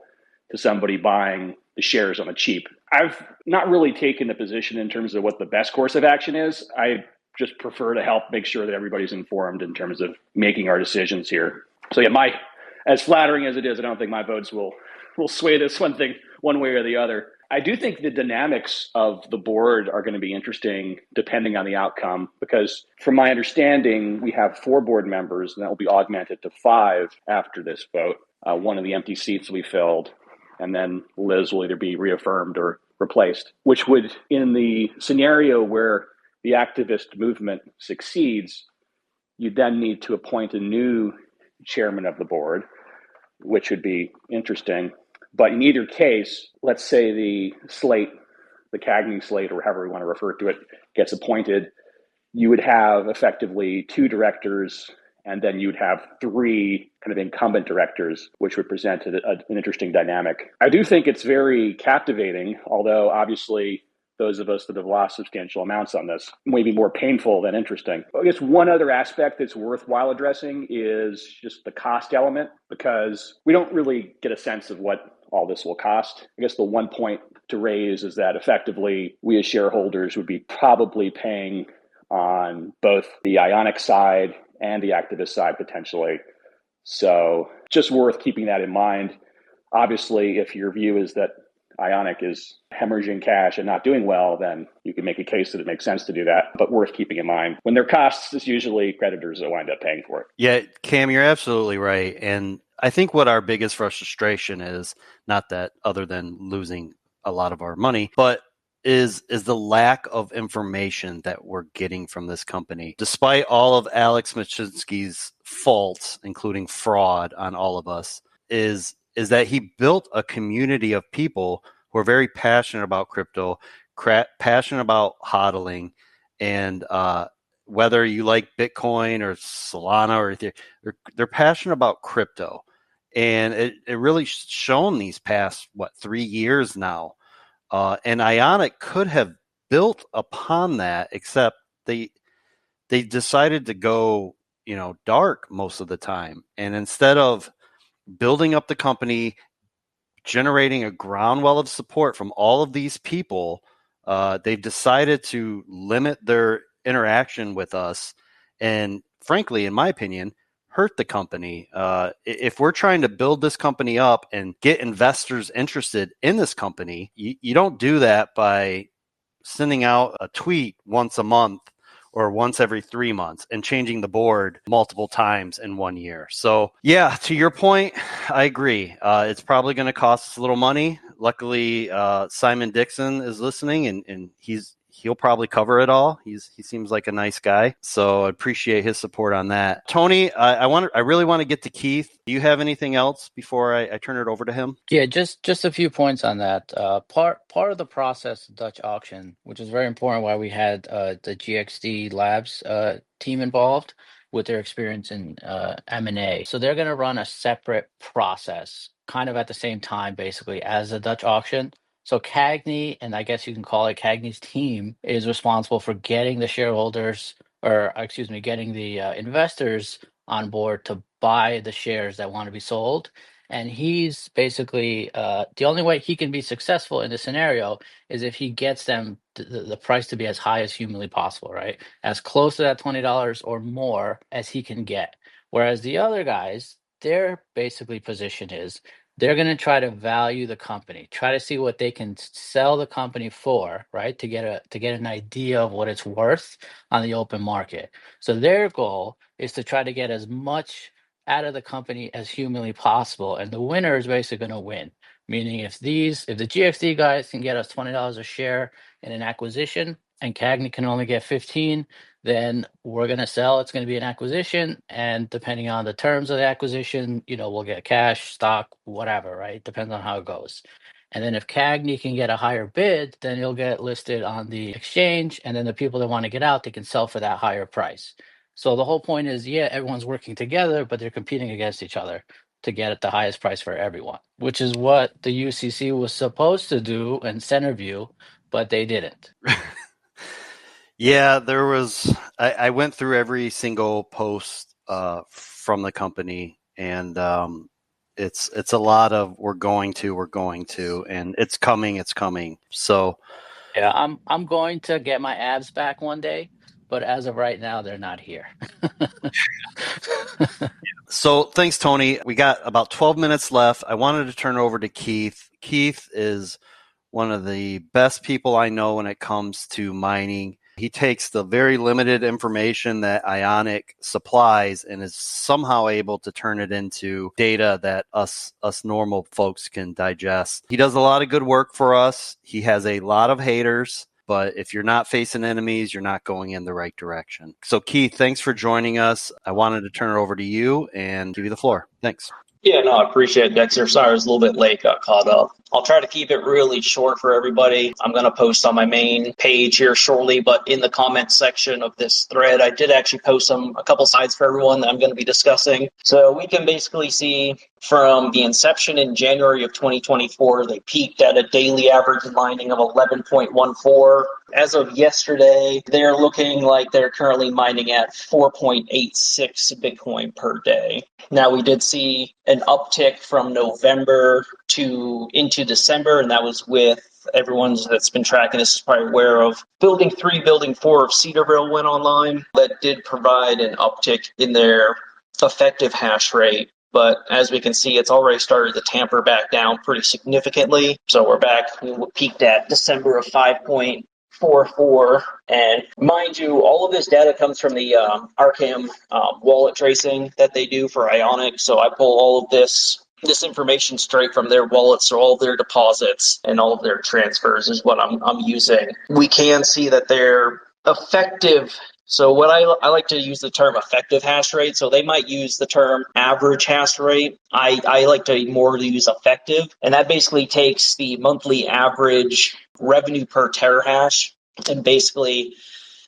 to somebody buying the shares on the cheap. I've not really taken a position in terms of what the best course of action is. I just prefer to help make sure that everybody's informed in terms of making our decisions here. So yeah, as flattering as it is, I don't think my votes will sway this one way or the other. I do think the dynamics of the board are going to be interesting depending on the outcome, because from my understanding, we have 4 board members, and that will be augmented to 5 after this vote. One of the empty seats we filled, and then Liz will either be reaffirmed or replaced, which would, in the scenario where the activist movement succeeds, you then need to appoint a new chairman of the board, which would be interesting. But in either case, let's say the Cagney slate, or however we want to refer to it, gets appointed, you would have effectively 2 directors, and then you'd have 3 kind of incumbent directors, which would present an interesting dynamic. I do think it's very captivating, although obviously those of us that have lost substantial amounts on this may be more painful than interesting. I guess one other aspect that's worthwhile addressing is just the cost element, because we don't really get a sense of what all this will cost. I guess the one point to raise is that effectively we as shareholders would be probably paying on both the Ionic side and the activist side potentially. So just worth keeping that in mind. Obviously, if your view is that Ionic is hemorrhaging cash and not doing well, then you can make a case that it makes sense to do that, but worth keeping in mind. When there are costs, it's usually creditors that wind up paying for it. Yeah, Cam, you're absolutely right. And I think what our biggest frustration is, not that other than losing a lot of our money, but is the lack of information that we're getting from this company. Despite all of Alex Machinsky's faults, including fraud on all of us, is that he built a community of people who are very passionate about crypto, passionate about hodling, and whether you like Bitcoin or Solana or Ethereum, they're passionate about crypto. And it really shown these past, 3 years now. And Ionic could have built upon that, except they decided to go, dark most of the time. And instead of building up the company, generating a ground well of support from all of these people, they've decided to limit their interaction with us. And frankly, in my opinion, hurt the company. If we're trying to build this company up and get investors interested in this company, you don't do that by sending out a tweet once a month or once every 3 months and changing the board multiple times in 1 year. So yeah, to your point, I agree. It's probably going to cost us a little money. Luckily, Simon Dixon is listening, and he'll probably cover it all. He seems like a nice guy, so I appreciate his support on that. Tony, I really want to get to Keith. Do you have anything else before I turn it over to him? Yeah, just a few points on that. Part of the process, Dutch auction, which is very important, why we had the GXD Labs team involved with their experience in M&A. So they're going to run a separate process, kind of at the same time, basically, as the Dutch auction. So Cagney, and I guess you can call it Cagney's team, is responsible for getting the shareholders, or excuse me, getting the investors on board to buy the shares that want to be sold. And he's basically the only way he can be successful in this scenario is if he gets them the price to be as high as humanly possible, right? As close to that $20 or more as he can get. Whereas the other guys, their basically position is they're going to try to value the company, try to see what they can sell the company for, right? To get an idea of what it's worth on the open market. So their goal is to try to get as much out of the company as humanly possible, and the winner is basically going to win. Meaning, if the GXD guys can get us $20 a share in an acquisition, and Cagney can only get 15, then we're going to sell. It's going to be an acquisition, and depending on the terms of the acquisition, we'll get cash, stock, whatever, right? Depends on how it goes. And then if Cagney can get a higher bid, then he'll get listed on the exchange, and then the people that want to get out, they can sell for that higher price. So the whole point is, everyone's working together, but they're competing against each other to get at the highest price for everyone, which is what the UCC was supposed to do in Centerview, but they didn't. Yeah, there was. I went through every single post from the company, and it's a lot of we're going to, and it's coming. So yeah, I'm going to get my abs back one day, but as of right now, they're not here. So thanks, Tony. We got about 12 minutes left. I wanted to turn over to Keith. Keith is one of the best people I know when it comes to mining. He takes the very limited information that Ionic supplies and is somehow able to turn it into data that us normal folks can digest. He does a lot of good work for us. He has a lot of haters, but if you're not facing enemies, you're not going in the right direction. So Keith, thanks for joining us. I wanted to turn it over to you and give you the floor. Thanks. Yeah, no, I appreciate it, Dexter. Sorry, I was a little bit late, got caught up. I'll try to keep it really short for everybody. I'm going to post on my main page here shortly, but in the comments section of this thread, I did actually post a couple slides for everyone that I'm going to be discussing. So we can basically see from the inception in January of 2024, they peaked at a daily average mining of 11.14. As of yesterday, they're looking like they're currently mining at 4.86 Bitcoin per day. Now, we did see an uptick from November into December, and that was with everyone that's been tracking this is probably aware of. Building 3, Building 4 of Cedarville went online. That did provide an uptick in their effective hash rate. But as we can see, it's already started to tamper back down pretty significantly. So we're back. We peaked at December of 5.44. And mind you, all of this data comes from the Arkham wallet tracing that they do for Ionic. So I pull all of this information straight from their wallets, so all of their deposits and all of their transfers is what I'm using. We can see that they're effective. So what I like to use the term effective hash rate. So they might use the term average hash rate. I like to more use effective. And that basically takes the monthly average revenue per terahash and basically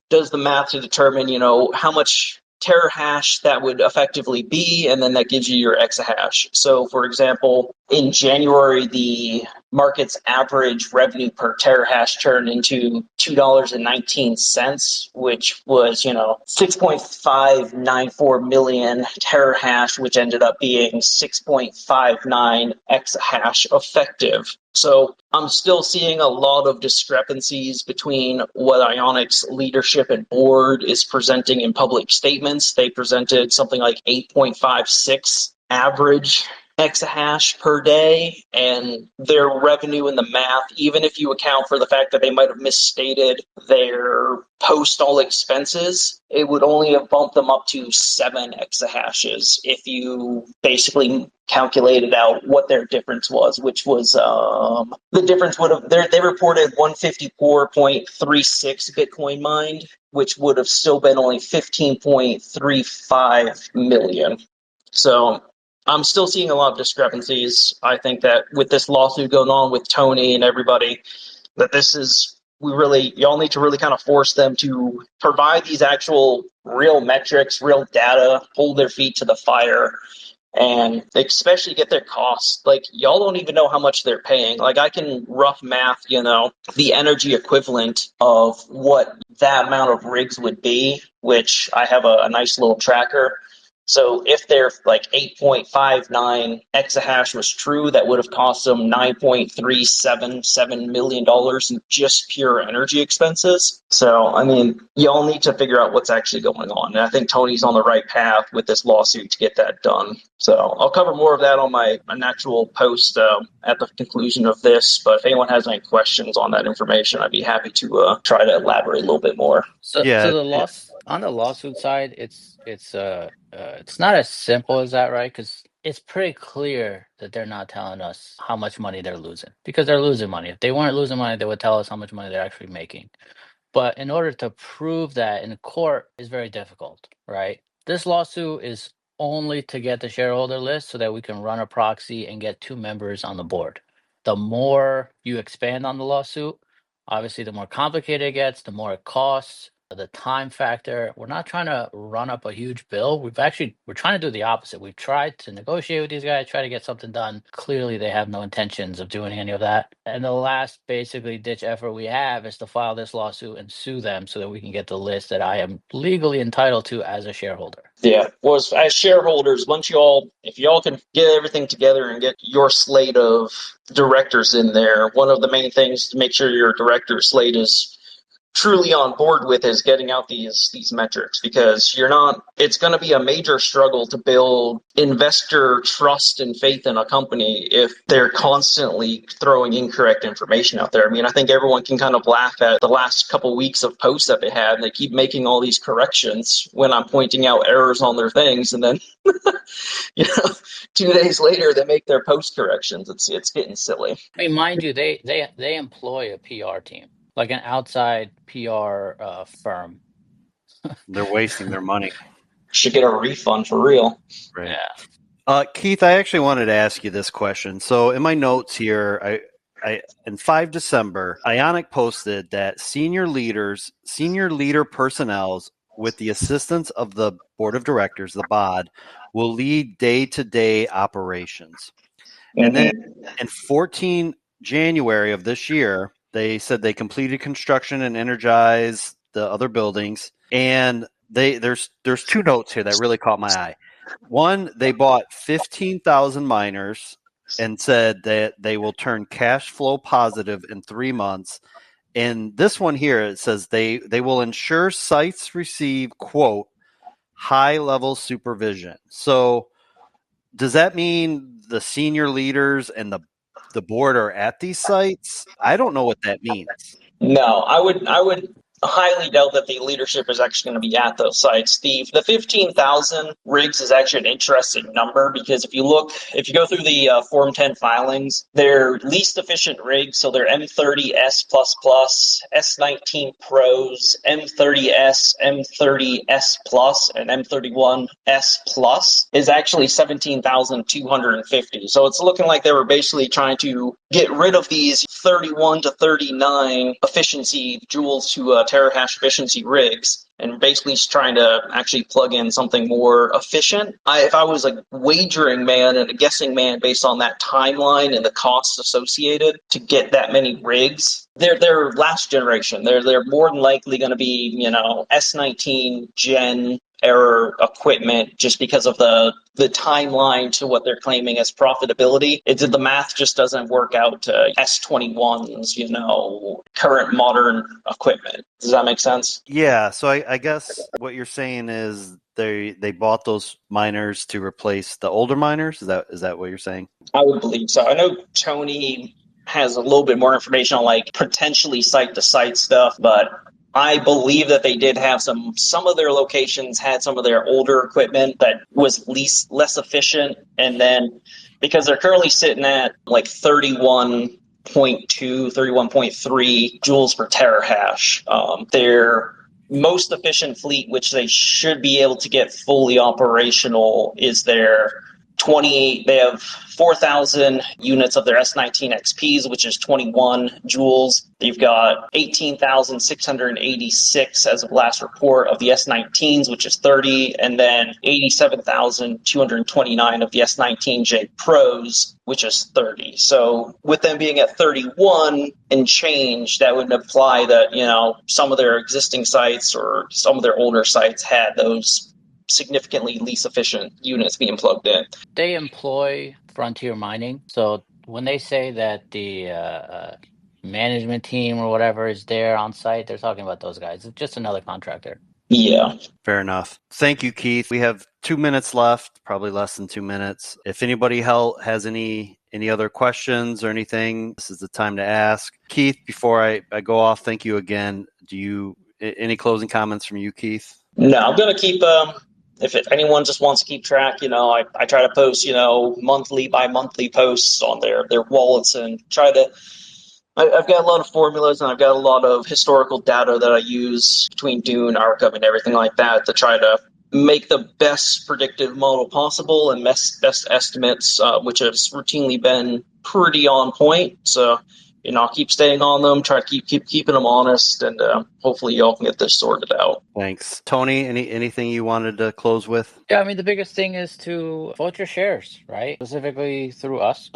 does the math to determine, how much terahash that would effectively be, and then that gives you your exahash. So, for example, in January, the market's average revenue per terahash turned into $2.19, which was, 6.594 million terahash, which ended up being 6.59 exahash effective. So I'm still seeing a lot of discrepancies between what Ionic's leadership and board is presenting in public statements. They presented something like 8.56 average exahash per day, and their revenue in the math, even if you account for the fact that they might have misstated their post all expenses, it would only have bumped them up to 7 exahashes if you basically calculated out what their difference was, which was the difference would have they reported 154.36 Bitcoin mined, which would have still been only 15.35 million. So I'm still seeing a lot of discrepancies. I think that with this lawsuit going on with Tony and everybody, that y'all need to really kind of force them to provide these actual real metrics, real data, hold their feet to the fire, and especially get their costs. Like, y'all don't even know how much they're paying. Like, I can rough math, the energy equivalent of what that amount of rigs would be, which I have a nice little tracker. So if their 8.59 exahash was true, that would have cost them $9.377 million in just pure energy expenses. So, I mean, y'all need to figure out what's actually going on. And I think Tony's on the right path with this lawsuit to get that done. So I'll cover more of that on my actual post at the conclusion of this. But if anyone has any questions on that information, I'd be happy to try to elaborate a little bit more. So on the lawsuit side, it's not as simple as that, right? Because it's pretty clear that they're not telling us how much money they're losing, because they're losing money. If they weren't losing money, they would tell us how much money they're actually making. But in order to prove that in court is very difficult, right? This lawsuit is only to get the shareholder list so that we can run a proxy and get 2 members on the board. The more you expand on the lawsuit, obviously the more complicated it gets, the more it costs, the time factor. We're not trying to run up a huge bill. We're trying to do the opposite. We've tried to negotiate with these guys, try to get something done. Clearly, they have no intentions of doing any of that. And the last basically ditch effort we have is to file this lawsuit and sue them so that we can get the list that I am legally entitled to as a shareholder. Yeah, well, as shareholders, if y'all can get everything together and get your slate of directors in there, one of the main things to make sure your director slate is truly on board with is getting out these metrics, because it's going to be a major struggle to build investor trust and faith in a company if they're constantly throwing incorrect information out there. I mean, I think everyone can kind of laugh at the last couple weeks of posts that they had, and they keep making all these corrections when I'm pointing out errors on their things, and then 2 days later they make their post corrections. It's getting silly. I mean, mind you, they employ a PR team, like an outside PR firm. They're wasting their money. Should get a refund for real. Right. Yeah. Keith, I actually wanted to ask you this question. So in my notes here, in 5 December, Ionic posted that senior leader personnel, with the assistance of the board of directors, the BOD, will lead day-to-day operations. And then in 14 January of this year, they said they completed construction and energized the other buildings. And there's 2 notes here that really caught my eye. One, they bought 15,000 miners and said that they will turn cash flow positive in 3 months. And this one here, it says they will ensure sites receive, quote, high-level supervision. So does that mean the senior leaders and the board are at these sites? I don't know what that means. No, I would highly doubt that the leadership is actually going to be at those sites. The 15,000 rigs is actually an interesting number because if you go through the Form 10 filings, their least efficient rigs, so they're M30S++, S19 Pros, M30S, M30S+, and M31S+, is actually 17,250. So it's looking like they were basically trying to get rid of these 31 to 39 efficiency joules to terahash efficiency rigs and basically trying to actually plug in something more efficient. If I was a wagering man and a guessing man based on that timeline and the costs associated to get that many rigs, they're last generation. They're more than likely going to be, S19 Gen era equipment just because of the timeline to what they're claiming as profitability. The math just doesn't work out to S21's, current modern equipment. Does that make sense? Yeah, so I guess what you're saying is they bought those miners to replace the older miners. Is that what you're saying? I would believe so. I know Tony has a little bit more information on like potentially site to site stuff, but I believe that they did have some of their locations had some of their older equipment that was less efficient. And then because they're currently sitting at like 31.2, 31.3 joules per terahash, their most efficient fleet, which they should be able to get fully operational, is their 28. They have 4,000 units of their S19 XPs, which is 21 joules. You've got 18,686 as of last report of the S19s, which is 30, and then 87,229 of the S19J Pros, which is 30. So with them being at 31 and change, that would imply that, some of their existing sites or some of their older sites had those significantly least efficient units being plugged in. They employ Frontier Mining. So when they say that the management team or whatever is there on site, they're talking about those guys. It's just another contractor. Yeah. Fair enough. Thank you, Keith. We have 2 minutes left, probably less than 2 minutes. If anybody has any other questions or anything, this is the time to ask. Keith, before I go off, thank you again. Any closing comments from you, Keith? No, I'm going to keep if anyone just wants to keep track, I try to post, monthly by monthly posts on their wallets and try to. I've got a lot of formulas and I've got a lot of historical data that I use between Dune, Arkham, and everything like that to try to make the best predictive model possible and best estimates, which has routinely been pretty on point. So, I'll keep staying on them, try to keep keeping them honest, and hopefully y'all can get this sorted out. Thanks. Tony, anything you wanted to close with? Yeah, the biggest thing is to vote your shares, right? Specifically through us.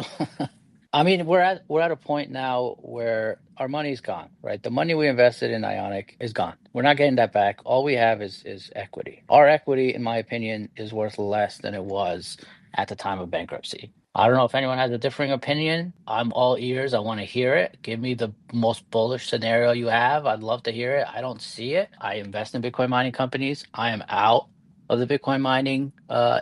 We're at a point now where our money's gone, right? The money we invested in Ionic is gone. We're not getting that back. All we have is equity. Our equity, in my opinion, is worth less than it was at the time of bankruptcy. I don't know if anyone has a differing opinion. I'm all ears. I want to hear it. Give me the most bullish scenario you have. I'd love to hear it. I don't see it. I invest in Bitcoin mining companies. I am out of the Bitcoin mining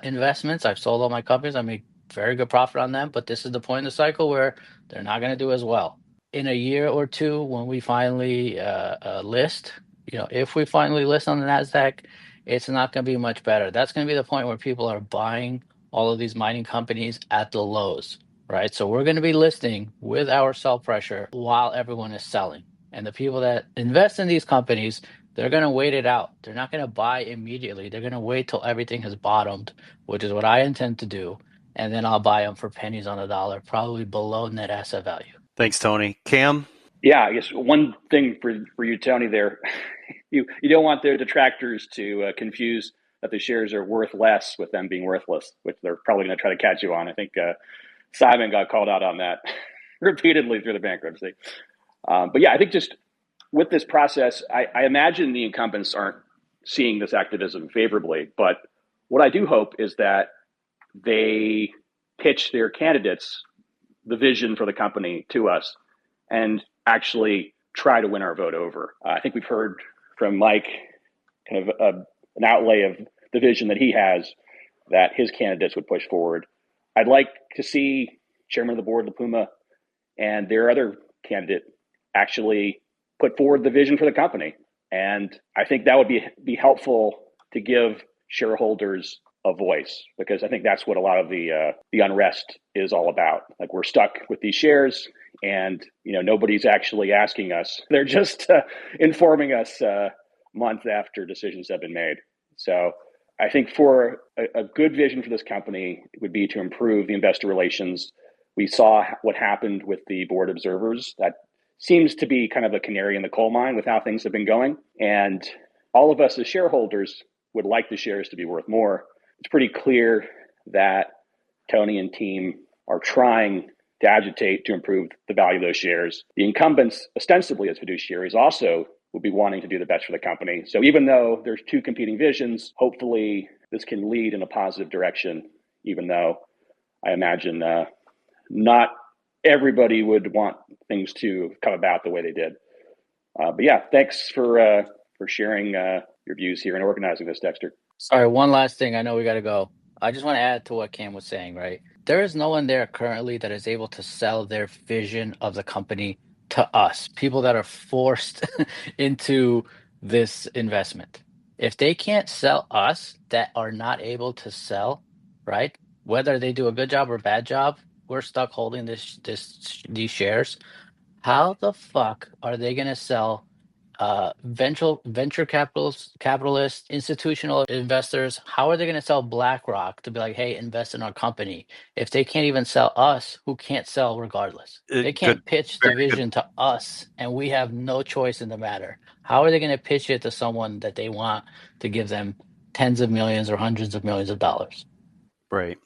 investments. I've sold all my companies. I made very good profit on them, but this is the point in the cycle where they're not going to do as well. In a year or two, when we finally list, if we finally list on the NASDAQ, it's not going to be much better. That's going to be the point where people are buying all of these mining companies at the lows, right? So we're going to be listing with our sell pressure while everyone is selling. And the people that invest in these companies, they're going to wait it out. They're not going to buy immediately. They're going to wait till everything has bottomed, which is what I intend to do. And then I'll buy them for pennies on the dollar, probably below net asset value. Thanks, Tony. Cam? Yeah, I guess one thing for you, Tony, there, you don't want the detractors to confuse that the shares are worth less with them being worthless, which they're probably going to try to catch you on. I think Simon got called out on that repeatedly through the bankruptcy. But yeah, I think just with this process, I imagine the incumbents aren't seeing this activism favorably. But what I do hope is that they pitch their candidates the vision for the company to us and actually try to win our vote over. I think we've heard from Mike kind of an outlay of the vision that he has that his candidates would push forward. I'd like to see Chairman of the Board, LaPuma, and their other candidate actually put forward the vision for the company. And I think that would be helpful to give shareholders a voice, because I think that's what a lot of the unrest is all about. Like, we're stuck with these shares, and nobody's actually asking us. They're just informing us months after decisions have been made. So I think for a good vision for this company would be to improve the investor relations. We saw what happened with the board observers. That seems to be kind of a canary in the coal mine with how things have been going. And all of us as shareholders would like the shares to be worth more. It's pretty clear that Tony and team are trying to agitate to improve the value of those shares. The incumbents, ostensibly as fiduciaries, also would be wanting to do the best for the company. So even though there's two competing visions, hopefully this can lead in a positive direction, even though I imagine not everybody would want things to come about the way they did. But yeah, thanks for sharing your views here and organizing this, Dexter. Sorry, one last thing. I know we got to go. I just want to add to what Cam was saying, right? There is no one there currently that is able to sell their vision of the company to us, people that are forced into this investment. If they can't sell us, that are not able to sell, right? Whether they do a good job or bad job, we're stuck holding these shares. How the fuck are they going to sell venture capitalists, institutional investors? How are they going to sell BlackRock to be like, hey, invest in our company? If they can't even sell us, who can't sell regardless? They can't pitch the vision to us, and we have no choice in the matter. How are they going to pitch it to someone that they want to give them tens of millions or hundreds of millions of dollars? Right.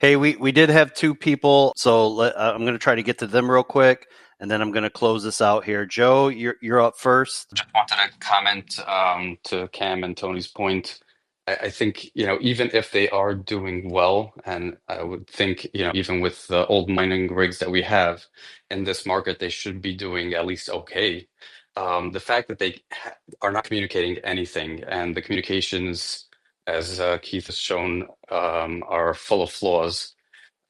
Hey, we did have two people, so I'm going to try to get to them real quick, and then I'm going to close this out here. Joe, you're up first. Just wanted to comment to Cam and Tony's point. I think, even if they are doing well, and I would think, even with the old mining rigs that we have in this market, they should be doing at least okay. The fact that they are not communicating anything, and the communications, as Keith has shown, are full of flaws.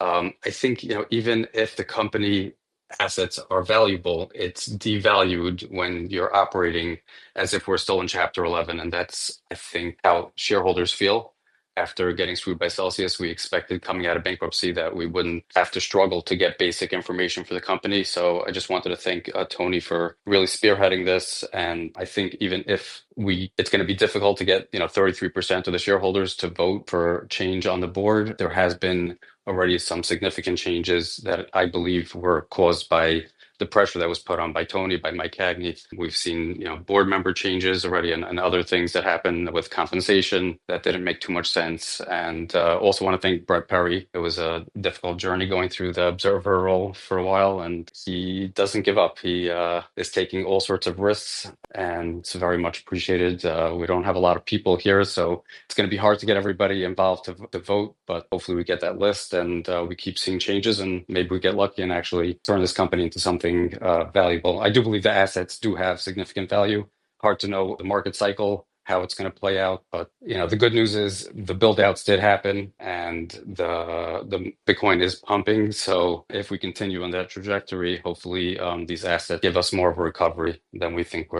I think, even if the company assets are valuable, it's devalued when you're operating as if we're still in Chapter 11. And that's, I think, how shareholders feel. After getting screwed by Celsius, we expected coming out of bankruptcy that we wouldn't have to struggle to get basic information for the company. So I just wanted to thank Tony for really spearheading this. And I think even if it's going to be difficult to get 33% of the shareholders to vote for change on the board, there has been already some significant changes that I believe were caused by the pressure that was put on by Tony, by Mike Cagney. We've seen, board member changes already and other things that happened with compensation that didn't make too much sense. And also want to thank Brett Perry. It was a difficult journey going through the observer role for a while, and he doesn't give up. He is taking all sorts of risks, and it's very much appreciated. We don't have a lot of people here, so it's going to be hard to get everybody involved to vote, but hopefully we get that list and we keep seeing changes, and maybe we get lucky and actually turn this company into something valuable. I do believe the assets do have significant value. Hard to know the market cycle, how it's going to play out, but the good news is the build outs did happen, and the Bitcoin is pumping. So if we continue on that trajectory, hopefully these assets give us more of a recovery than we think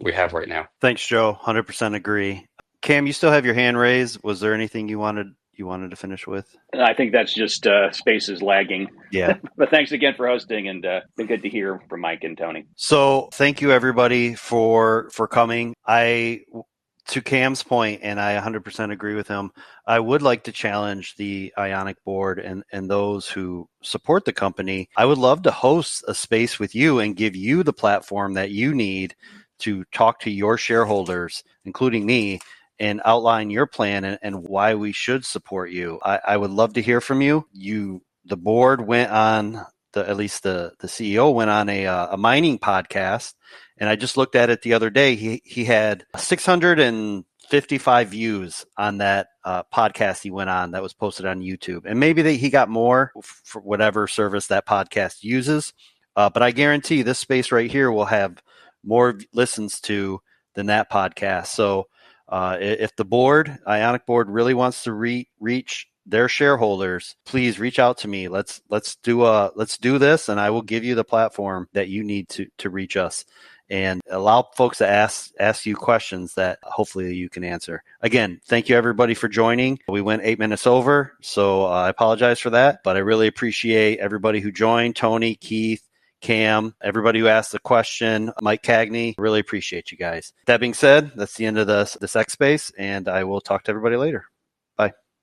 we have right now. Thanks, Joe. 100% agree. Cam, you still have your hand raised. Was there anything you wanted to finish with? I think that's just space is lagging. Yeah. But thanks again for hosting, and been good to hear from Mike and Tony. So thank you everybody for coming. I To Cam's point, and I 100% agree with him, I would like to challenge the Ionic board and those who support the company. I would love to host a space with you and give you the platform that you need to talk to your shareholders, including me, and outline your plan and why we should support you. I would love to hear from you. The board went on, at least the CEO went on a mining podcast, and I just looked at it the other day. He had 655 views on that podcast he went on that was posted on YouTube. And maybe he got more for whatever service that podcast uses. But I guarantee this space right here will have more listens to than that podcast. So if the Ionic board really wants to reach their shareholders, please reach out to me. Let's do this, and I will give you the platform that you need to reach us and allow folks to ask you questions that hopefully you can answer. Again, thank you everybody for joining. We went 8 minutes over, so I apologize for that, but I really appreciate everybody who joined. Tony, Keith, Cam, everybody who asked the question, Mike Cagney, really appreciate you guys. That being said, that's the end of this X Space, and I will talk to everybody later.